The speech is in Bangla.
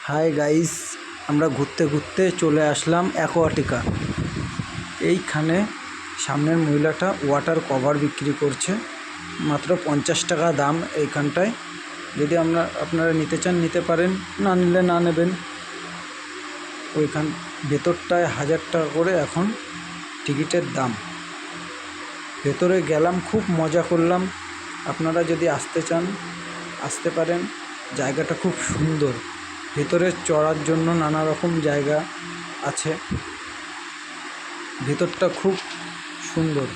হাই গাইস, আমরা ঘুরতে ঘুরতে চলে আসলাম অ্যাকোয়াটিকা। এইখানে সামনের মহিলাটা ওয়াটার কভার বিক্রি করছে, মাত্র 50 টাকা দাম এইখানটায়। যদি আপনারা নিতে চান নিতে পারেন, না নিলে না নেবেন। ওইখান ভেতরটায় 1000 টাকা করে এখন টিকিটের দাম। ভেতরে গেলাম, খুব মজা করলাম। আপনারা যদি আসতে চান আসতে পারেন। জায়গাটা খুব সুন্দর, ভেতরে চড়ার জন্য নানা রকম জায়গা আছে। ভেতরটা খুব সুন্দর।